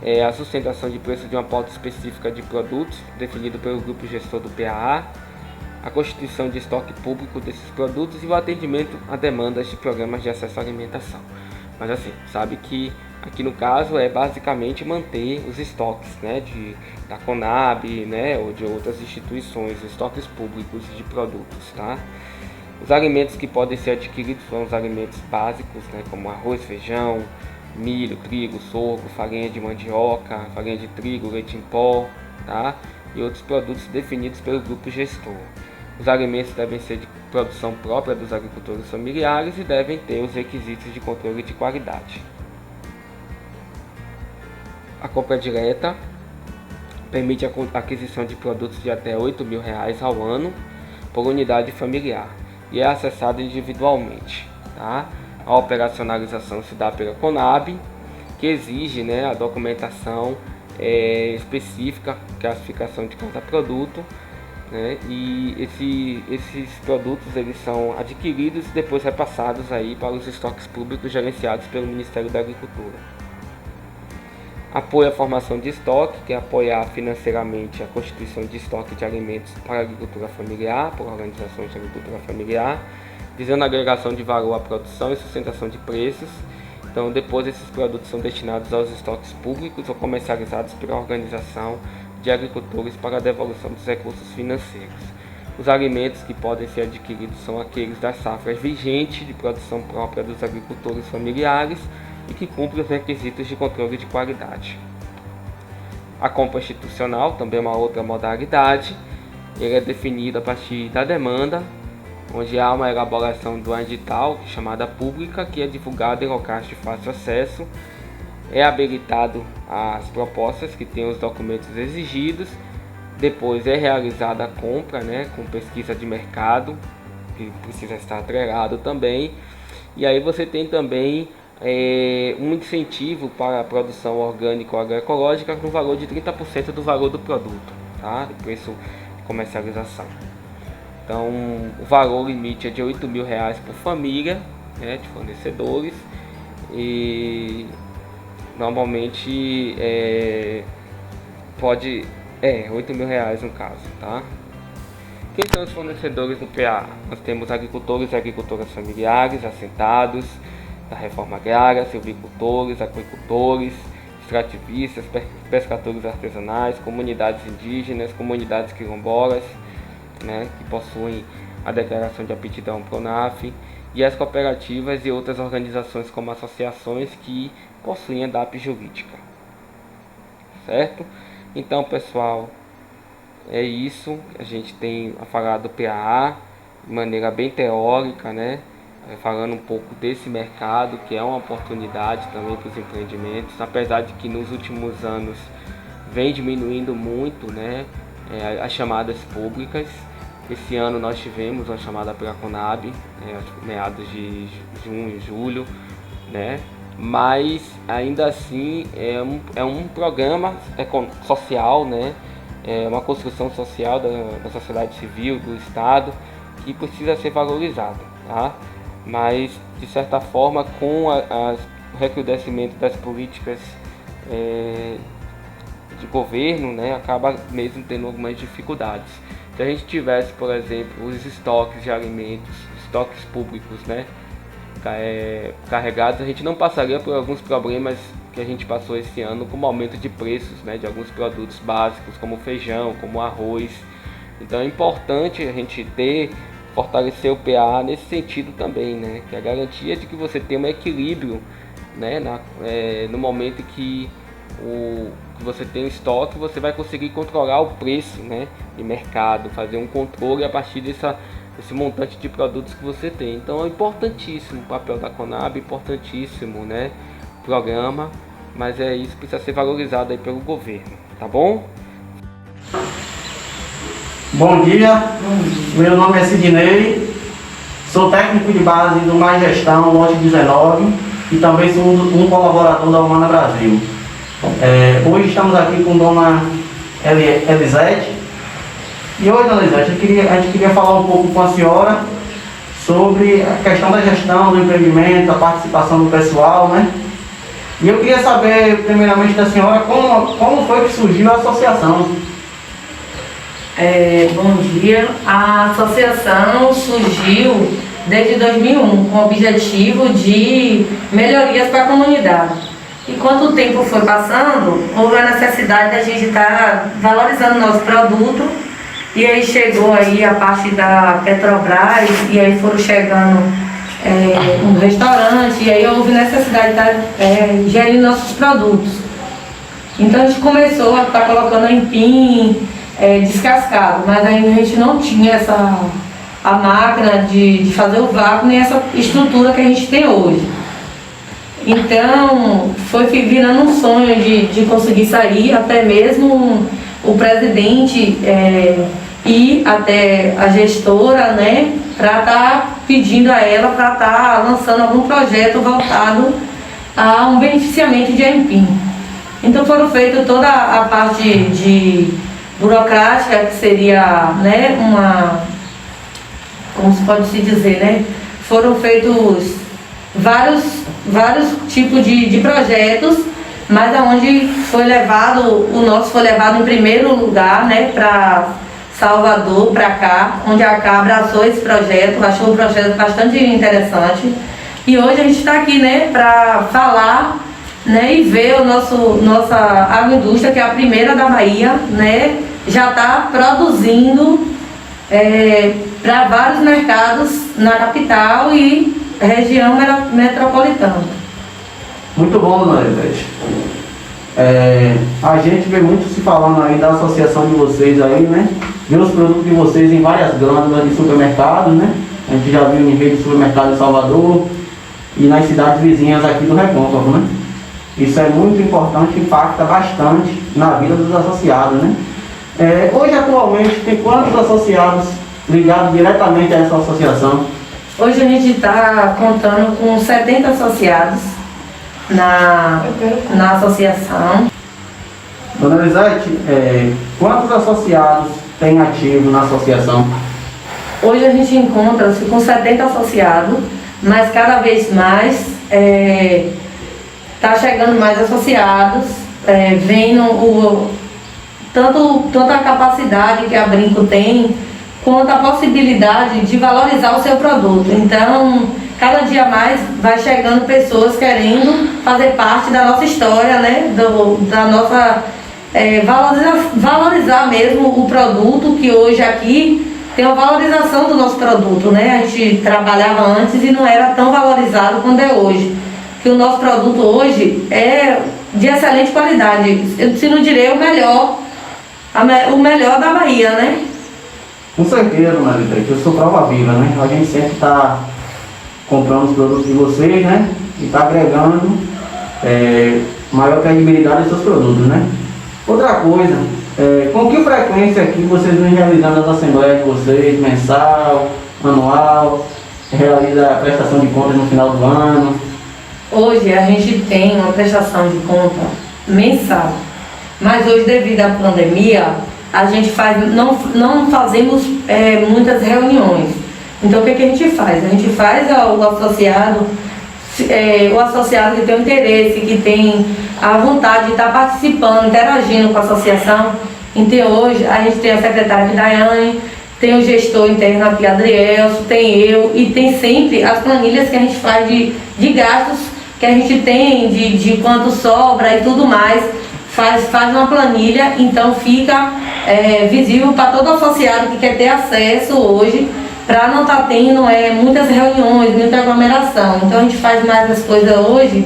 é a sustentação de preço de uma pauta específica de produtos definido pelo grupo gestor do PAA, a constituição de estoque público desses produtos e o atendimento a demandas de programas de acesso à alimentação. Mas assim, sabe que aqui no caso é basicamente manter os estoques, né, da CONAB, né, ou de outras instituições, estoques públicos de produtos, tá? Os alimentos que podem ser adquiridos são os alimentos básicos, né, como arroz, feijão, milho, trigo, sorgo, farinha de mandioca, farinha de trigo, leite em pó, tá? E outros produtos definidos pelo grupo gestor. Os alimentos devem ser de produção própria dos agricultores familiares e devem ter os requisitos de controle de qualidade. A compra direta permite a aquisição de produtos de até R$8.000 ao ano por unidade familiar e é acessado individualmente, tá? A operacionalização se dá pela CONAB, que exige, né, a documentação específica, classificação de cada produto, né? E esses produtos eles são adquiridos e depois repassados aí para os estoques públicos gerenciados pelo Ministério da Agricultura. Apoio à formação de estoque, que é apoiar financeiramente a constituição de estoque de alimentos para a agricultura familiar, por organizações de agricultura familiar, visando a agregação de valor à produção e sustentação de preços. Então, depois esses produtos são destinados aos estoques públicos ou comercializados pela organização de agricultores para a devolução dos recursos financeiros. Os alimentos que podem ser adquiridos são aqueles das safras vigentes de produção própria dos agricultores familiares e que cumprem os requisitos de controle de qualidade. A compra institucional também é uma outra modalidade. Ele é definido a partir da demanda, onde há uma elaboração de uma edital chamada pública, que é divulgada em locais de fácil acesso. É habilitado as propostas que têm os documentos exigidos. Depois é realizada a compra, né, com pesquisa de mercado, que precisa estar atrelado também. E aí você tem também um incentivo para a produção orgânica ou agroecológica no valor de 30% do valor do produto. tá? Do preço de comercialização. Então, o valor limite é de R$8.000 por família, né, de fornecedores, e normalmente pode R$8.000 no caso, tá? Quem são os fornecedores do PA? Nós temos agricultores e agricultoras familiares, assentados da reforma agrária, silvicultores, aquicultores, extrativistas, pescadores artesanais, comunidades indígenas, comunidades quilombolas, né, que possuem a declaração de aptidão PRONAF, e as cooperativas e outras organizações como associações que possuem a DAP jurídica, certo? Então, pessoal, é isso. A gente tem a falar do PAA de maneira bem teórica, né, falando um pouco desse mercado, que é uma oportunidade também para os empreendimentos, apesar de que nos últimos anos vem diminuindo muito, né, as chamadas públicas. Esse ano nós tivemos uma chamada pela Conab, meados de junho e julho, né? Mas ainda assim é um programa social, né? É uma construção social da sociedade civil, do Estado, que precisa ser valorizada, tá? Mas de certa forma, com o recrudescimento das políticas de governo, né, acaba mesmo tendo algumas dificuldades. Se a gente tivesse, por exemplo, os estoques de alimentos, estoques públicos, né, carregados, a gente não passaria por alguns problemas que a gente passou esse ano, como aumento de preços, né, de alguns produtos básicos, como feijão, como arroz. Então é importante a gente fortalecer o PA nesse sentido também, né, que é a garantia de que você tem um equilíbrio, né, no momento que você tem o estoque, você vai conseguir controlar o preço, né, de mercado, fazer um controle a partir desse montante de produtos que você tem. Então é importantíssimo o papel da Conab, importantíssimo, né, o programa, mas isso precisa ser valorizado aí pelo governo, tá bom? Bom dia, meu nome é Sidney, sou técnico de base do Mais Gestão, lote 19, e também sou um colaborador da Humana Brasil. Hoje estamos aqui com dona Elisete. E hoje, dona Elisete, a gente queria falar um pouco com a senhora sobre a questão da gestão do empreendimento, a participação do pessoal, né? E eu queria saber, primeiramente, da senhora, como foi que surgiu a associação? Bom dia. A associação surgiu desde 2001 com o objetivo de melhorias para a comunidade. E quando o tempo foi passando, houve a necessidade da gente estar valorizando o nosso produto, e aí chegou aí a parte da Petrobras, e aí foram chegando um restaurante, e aí houve necessidade de estar gerindo nossos produtos. Então a gente começou a estar colocando empim descascado, mas ainda a gente não tinha a máquina de fazer o vácuo, nem essa estrutura que a gente tem hoje. Então, foi virando um sonho de conseguir sair, até mesmo o presidente ir até a gestora, né, para estar pedindo a ela para estar lançando algum projeto voltado a um beneficiamento de empim. Então, foram feitas toda a parte de burocrática, que seria, né, como se pode se dizer, né, foram feitos vários tipos de projetos, mas aonde o nosso foi levado em primeiro lugar, né, para Salvador, para cá, onde a CA abraçou esse projeto, achou o projeto bastante interessante. E hoje a gente está aqui, né, para falar, né, e ver nossa agroindústria, que é a primeira da Bahia, né, já está produzindo para vários mercados na capital e região metropolitana. Muito bom, dona Elisete. A gente vê muito se falando aí da associação de vocês aí, né? Vê os produtos de vocês em várias glândulas de supermercados, né? A gente já viu em rede de supermercado em Salvador e nas cidades vizinhas aqui do Recôncavo, né? Isso é muito importante, impacta bastante na vida dos associados, né? Hoje, atualmente, tem quantos associados ligados diretamente a essa associação? Hoje a gente está contando com 70 associados na associação, Dona Elisete, quantos associados tem ativo na associação? Hoje a gente encontra-se com 70 associados, mas cada vez mais está chegando mais associados, vendo tanto a capacidade que a Brinco tem, quanto a possibilidade de valorizar o seu produto. Então, cada dia mais vai chegando pessoas querendo fazer parte da nossa história, né? Da nossa valorizar mesmo o produto, que hoje aqui tem uma valorização do nosso produto, né? A gente trabalhava antes e não era tão valorizado quanto é hoje. Que o nosso produto hoje é de excelente qualidade, se não direi o melhor da Bahia, né? Com certeza, Dona Elisete, eu sou prova viva, né? A gente sempre está comprando os produtos de vocês, né? E está agregando maior credibilidade aos seus produtos, né? Outra coisa, com que frequência aqui vocês vêm realizando as assembleias de vocês, mensal, anual, realiza a prestação de contas no final do ano? Hoje a gente tem uma prestação de conta mensal, mas hoje, devido à pandemia, a gente não fazemos muitas reuniões. Então o que a gente faz? A gente faz o associado que tem o interesse, que tem a vontade de estar participando, interagindo com a associação. Então hoje a gente tem a secretária aqui, Daiane, tem o gestor interno aqui, Adrielso, tem eu, e tem sempre as planilhas que a gente faz de gastos que a gente tem, de quanto sobra e tudo mais. Faz uma planilha, então fica visível para todo associado que quer ter acesso hoje, para não estar tendo muitas reuniões, muita aglomeração. Então a gente faz mais as coisas hoje,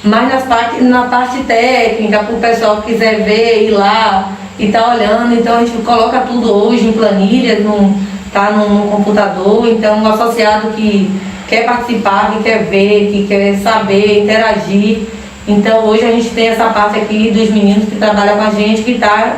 mais na parte técnica, para o pessoal que quiser ver, ir lá e tá olhando. Então a gente coloca tudo hoje em planilha, no computador. Então o associado que quer participar, que quer ver, que quer saber, interagir. Então hoje a gente tem essa parte aqui dos meninos que trabalham com a gente, que está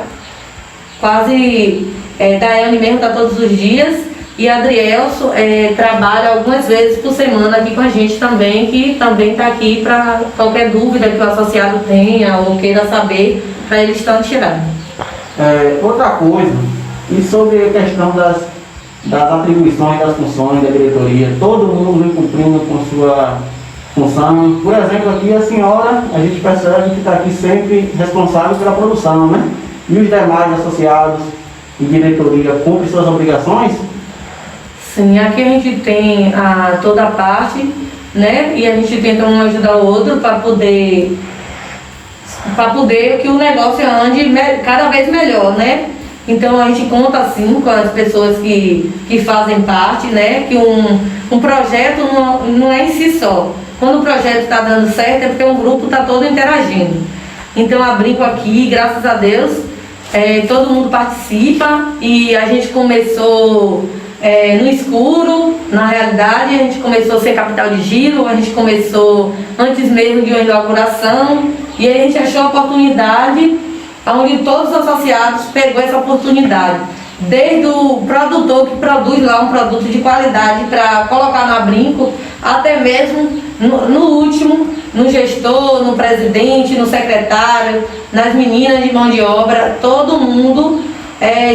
quase, Daiane mesmo está todos os dias, e Adrielso trabalha algumas vezes por semana aqui com a gente também, que também está aqui para qualquer dúvida que o associado tenha ou queira saber, para eles estão tirando. Outra coisa, e sobre a questão das atribuições, das funções da diretoria, todo mundo vem cumprindo com sua função. Por exemplo, aqui a senhora, a gente percebe que está aqui sempre responsável pela produção, né? E os demais associados e diretoria cumprem suas obrigações? Sim, aqui a gente tem toda a parte, né? E a gente tenta um ajudar o outro para poder que o negócio ande cada vez melhor, né? Então a gente conta assim com as pessoas que fazem parte, né? Que um projeto não é em si só. Quando o projeto está dando certo é porque um grupo está todo interagindo. Então a Brinco aqui, graças a Deus, todo mundo participa, e a gente começou no escuro. Na realidade a gente começou sem capital de giro, a gente começou antes mesmo de uma inauguração, e aí a gente achou a oportunidade onde todos os associados pegou essa oportunidade. Desde o produtor que produz lá um produto de qualidade para colocar na Brinco, até mesmo no último, no gestor, no presidente, no secretário, nas meninas de mão de obra, todo mundo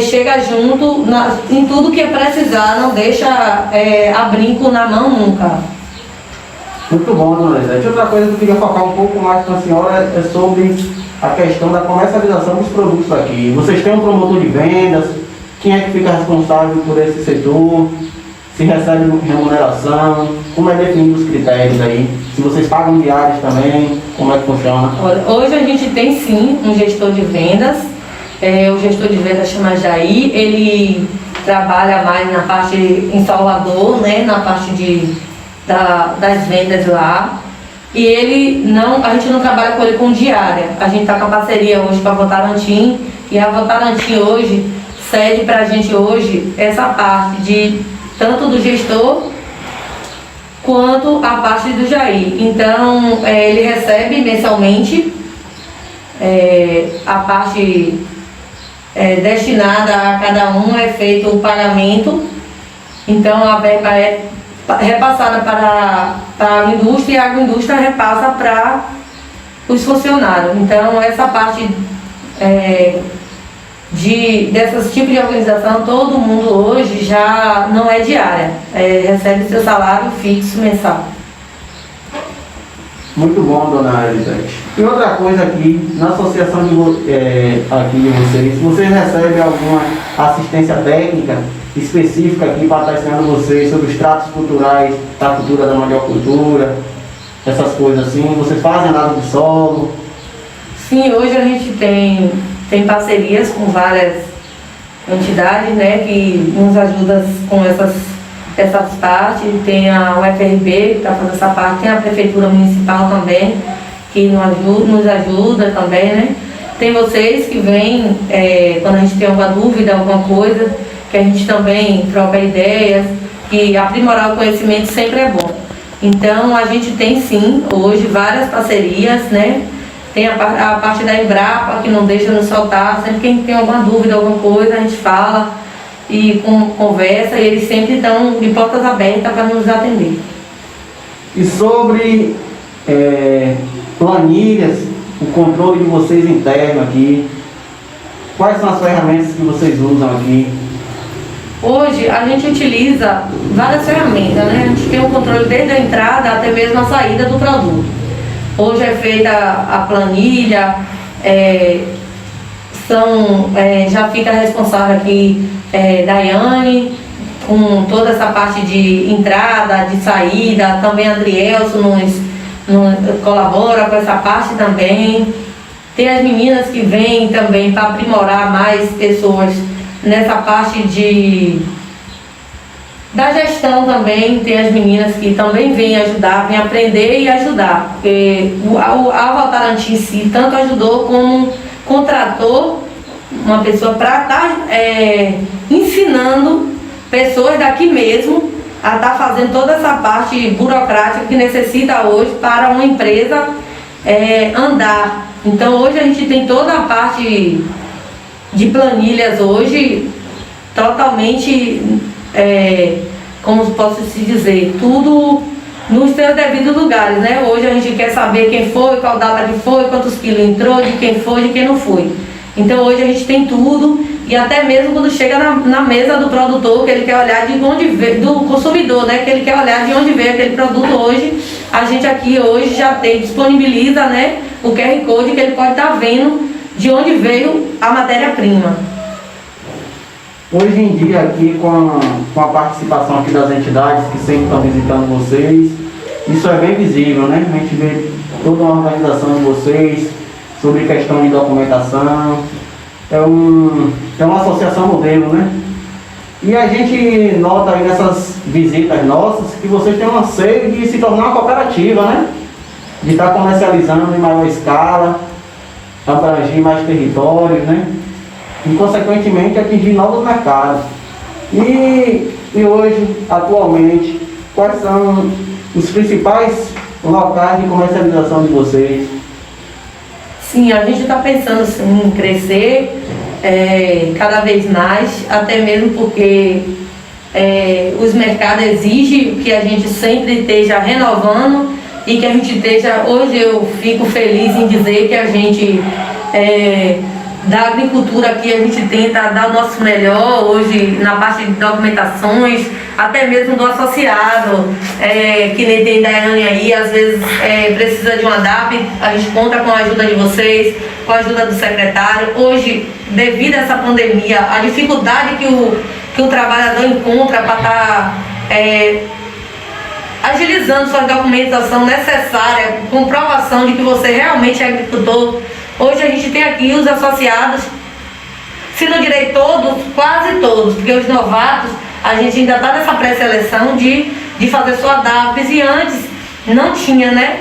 chega junto em tudo que precisar, não deixa a Brinco na mão nunca. Muito bom, Dona Elisete. Outra coisa que eu queria focar um pouco mais com a senhora é sobre a questão da comercialização dos produtos aqui. Vocês têm um promotor de vendas? Quem é que fica responsável por esse setor? Se recebe remuneração? Como é definido os critérios aí? Se vocês pagam diários também, como é que funciona? Hoje a gente tem sim um gestor de vendas. O gestor de vendas chama Jair. Ele trabalha mais na parte em Salvador, né? Na parte das vendas lá. E a gente não trabalha com ele com diária. A gente está com a parceria hoje com a Votarantim, e a Votarantim hoje cede para a gente hoje essa parte tanto do gestor quanto a parte do Jair. Então ele recebe mensalmente a parte destinada a cada um, é feito o pagamento. Então a verba é repassada para a agroindústria, e a agroindústria repassa para os funcionários. Então essa parte dessas tipos de organização, todo mundo hoje já não é diária, recebe seu salário fixo mensal. Muito bom, dona Elisete. E outra coisa aqui, na associação aqui de vocês recebem alguma assistência técnica específica aqui para estar ensinando vocês sobre os tratos culturais, da cultura da mandiocultura, essas coisas assim? Vocês fazem análise de solo? Sim, hoje a gente tem parcerias com várias entidades, né, que nos ajudam com essas partes. Tem a UFRB que está fazendo essa parte, tem a Prefeitura Municipal também, que nos ajuda também, né? Tem vocês que vêm, quando a gente tem alguma dúvida, alguma coisa, que a gente também troca ideias, que aprimorar o conhecimento sempre é bom. Então a gente tem sim, hoje, várias parcerias, né? Tem a parte da Embrapa, que não deixa nos soltar, sempre que tem alguma dúvida, alguma coisa, a gente fala e conversa, e eles sempre estão de portas abertas para nos atender. E sobre planilhas, o controle de vocês interno aqui, quais são as ferramentas que vocês usam aqui? Hoje a gente utiliza várias ferramentas, né? A gente tem um controle desde a entrada até mesmo a saída do produto. Hoje é feita a planilha, já fica responsável aqui Daiane, com toda essa parte de entrada, de saída, também Adrielson nos colabora com essa parte também. Tem as meninas que vêm também para aprimorar mais pessoas nessa parte da gestão também. Tem as meninas que também vêm ajudar, vêm aprender e ajudar, porque a Votorantim em si tanto ajudou como contratou uma pessoa para estar ensinando pessoas daqui mesmo a estar fazendo toda essa parte burocrática que necessita hoje para uma empresa andar. Então hoje a gente tem toda a parte de planilhas hoje totalmente, como posso se dizer, tudo nos seus devidos lugares, né? Hoje a gente quer saber quem foi, qual data que foi, quantos quilos entrou, de quem foi, de quem não foi. Então hoje a gente tem tudo, e até mesmo quando chega na mesa do produtor, que ele quer olhar de onde veio, do consumidor, né? Que ele quer olhar de onde veio aquele produto hoje, a gente aqui hoje já disponibiliza, né, o QR Code, que ele pode estar vendo de onde veio a matéria-prima. Hoje em dia aqui com a participação aqui das entidades que sempre estão visitando vocês, isso é bem visível, né? A gente vê toda uma organização de vocês sobre questão de documentação. É uma associação modelo, né? E a gente nota aí nessas visitas nossas que vocês têm um anseio de se tornar uma cooperativa, né? De estar comercializando em maior escala, abranger mais territórios, né? E consequentemente atingir novos mercados. E hoje, atualmente, quais são os principais locais de comercialização de vocês? Sim, a gente está pensando sim, em crescer cada vez mais, até mesmo porque os mercados exigem que a gente sempre esteja renovando e que a gente esteja. Hoje eu fico feliz em dizer que a gente da agricultura aqui a gente tenta dar o nosso melhor hoje na parte de documentações, até mesmo do associado, que nem tem Daiane aí, às vezes precisa de uma DAP, a gente conta com a ajuda de vocês, com a ajuda do secretário. Hoje, devido a essa pandemia, a dificuldade que o trabalhador encontra para estar agilizando sua documentação necessária, comprovação de que você realmente é agricultor. Hoje a gente tem aqui os associados, se não direi todos, quase todos, porque os novatos, a gente ainda está nessa pré-seleção de fazer sua DAPS, e antes não tinha, né,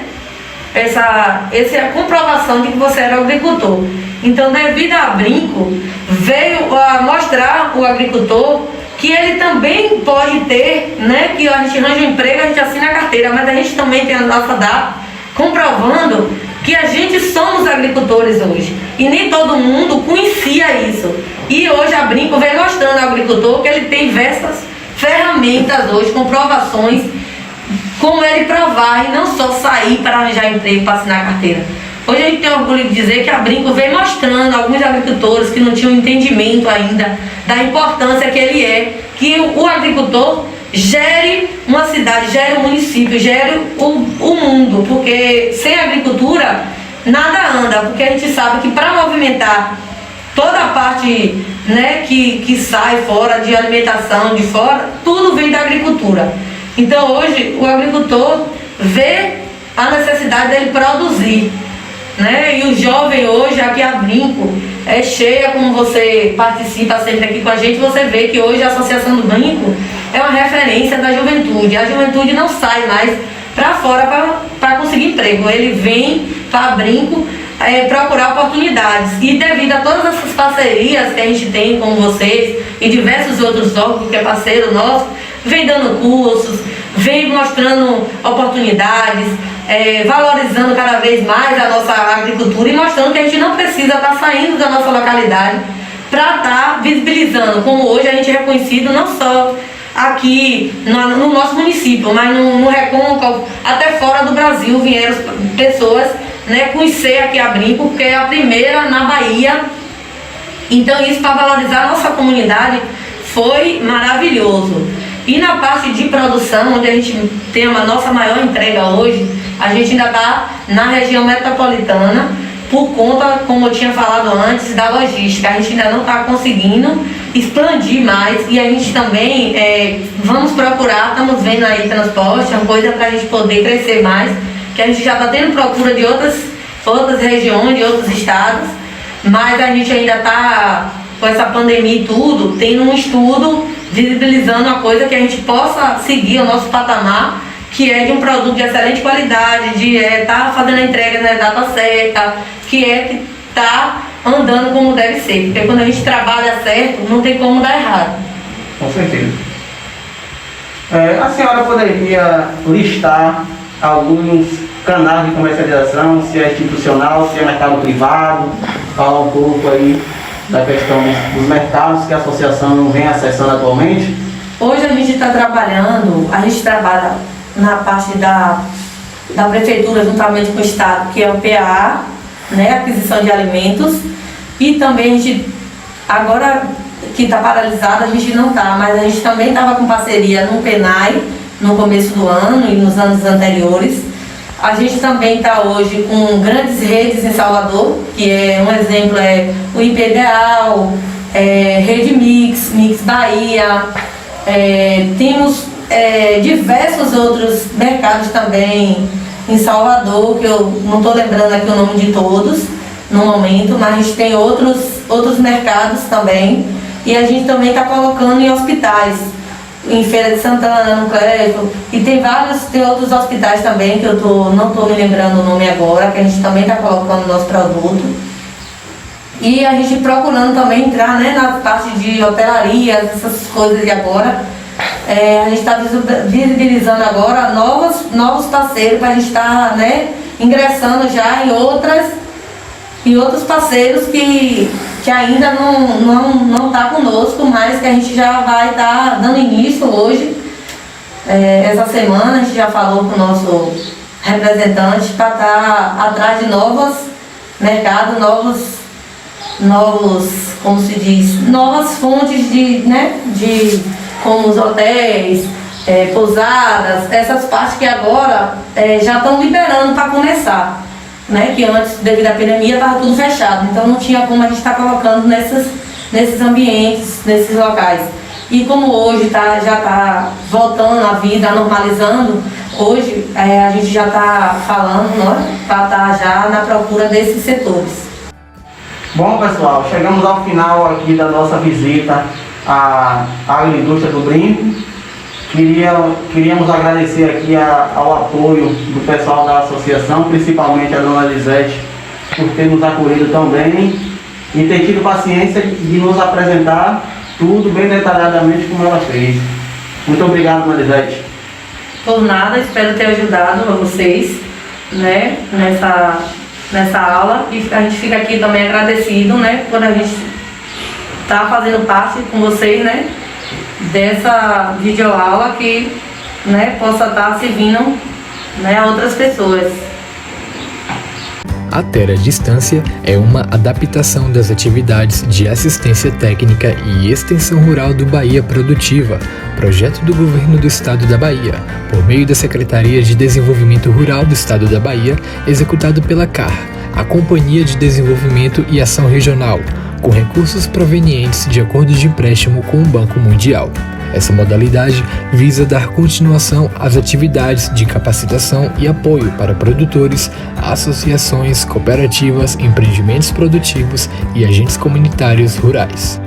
essa comprovação de que você era agricultor. Então, devido a Brinco, veio a mostrar o agricultor que ele também pode ter, né, que a gente arranja um emprego, a gente assina a carteira, mas a gente também tem a nossa DAP, comprovando que a gente somos agricultores hoje. E nem todo mundo conhecia isso. E hoje a Brinco vem mostrando ao agricultor que ele tem diversas ferramentas hoje, comprovações, como ele provar e não só sair para arranjar emprego, para assinar a carteira. Hoje a gente tem orgulho de dizer que a Brinco vem mostrando a alguns agricultores que não tinham entendimento ainda da importância que ele é, que o agricultor gere uma cidade, gere um município, gere o mundo, porque sem agricultura nada anda, porque a gente sabe que para movimentar toda a parte, né, que sai fora de alimentação, de fora, tudo vem da agricultura. Então hoje o agricultor vê a necessidade dele produzir, né? E o jovem hoje, aqui a Brinco é cheia, como você participa sempre aqui com a gente, você vê que hoje a Associação do Brinco é uma referência da juventude. A juventude não sai mais para fora para conseguir emprego, ele vem para a Brinco procurar oportunidades. E devido a todas essas parcerias que a gente tem com vocês e diversos outros órgãos que é parceiro nosso, vem dando cursos, vem mostrando oportunidades, valorizando cada vez mais a nossa agricultura e mostrando que a gente não precisa estar saindo da nossa localidade para estar visibilizando, como hoje a gente é reconhecido não só aqui no nosso município, mas no Recôncavo, até fora do Brasil vieram pessoas, né, conhecer aqui a Brinco, porque é a primeira na Bahia. Então isso, para valorizar a nossa comunidade, foi maravilhoso. E na parte de produção, onde a gente tem a nossa maior entrega hoje, a gente ainda está na região metropolitana, por conta, como eu tinha falado antes, da logística. A gente ainda não está conseguindo expandir mais e a gente também vamos procurar, estamos vendo aí transporte, uma coisa para a gente poder crescer mais, que a gente já está tendo procura de outras regiões, de outros estados, mas a gente ainda está, com essa pandemia e tudo, tendo um estudo visibilizando a coisa que a gente possa seguir o nosso patamar, que é de um produto de excelente qualidade, de estar fazendo a entrega na data certa, que tá andando como deve ser, porque quando a gente trabalha certo, não tem como dar errado. Com certeza. A senhora poderia listar alguns canais de comercialização, se é institucional, se é mercado privado, falar um pouco aí da questão dos mercados que a associação vem acessando atualmente? Hoje a gente está trabalhando, a gente trabalha na parte da prefeitura juntamente com o estado, que é o PA, né, aquisição de alimentos, e também a gente, agora que está paralisado, a gente não está, mas a gente também estava com parceria no PENAI, no começo do ano e nos anos anteriores. A gente também está hoje com grandes redes em Salvador, que é um exemplo, o IPDEAL, Rede Mix Bahia, temos diversos outros mercados também em Salvador, que eu não estou lembrando aqui o nome de todos no momento, mas a gente tem outros mercados também, e a gente também está colocando em hospitais, em Feira de Santana, no Clécio, e tem outros hospitais também, que eu não estou me lembrando o nome agora, que a gente também está colocando o nosso produto. E a gente procurando também entrar, né, na parte de hotelaria, essas coisas de agora. A gente está visibilizando agora novos parceiros para a gente estar, né, ingressando já em outros parceiros que ainda não está conosco, mas que a gente já vai estar dando início hoje. Essa semana a gente já falou com o nosso representante para estar atrás de novos mercados, como se diz, novas fontes como os hotéis, pousadas, essas partes que agora já estão liberando para começar, né? Que antes, devido à pandemia, estava tudo fechado, então não tinha como a gente estar colocando nesses ambientes, nesses locais. E como hoje já está voltando a vida, normalizando, hoje a gente já está falando, né, para estar já na procura desses setores. Bom, pessoal, chegamos ao final aqui da nossa visita à agroindústria do Brinco. Queríamos agradecer aqui ao apoio do pessoal da associação, principalmente a dona Lisete, por ter nos acolhido tão bem e ter tido paciência de nos apresentar tudo bem detalhadamente como ela fez. Muito obrigado, dona Lisete. Por nada, espero ter ajudado a vocês, né, nessa aula, e a gente fica aqui também agradecido, né, por a gente estar fazendo parte com vocês, né, dessa videoaula que, né, possa estar servindo, né, a outras pessoas. A Terra Distância é uma adaptação das atividades de assistência técnica e extensão rural do Bahia Produtiva, projeto do Governo do Estado da Bahia, por meio da Secretaria de Desenvolvimento Rural do Estado da Bahia, executado pela CAR, a Companhia de Desenvolvimento e Ação Regional, com recursos provenientes de acordos de empréstimo com o Banco Mundial. Essa modalidade visa dar continuação às atividades de capacitação e apoio para produtores, associações, cooperativas, empreendimentos produtivos e agentes comunitários rurais.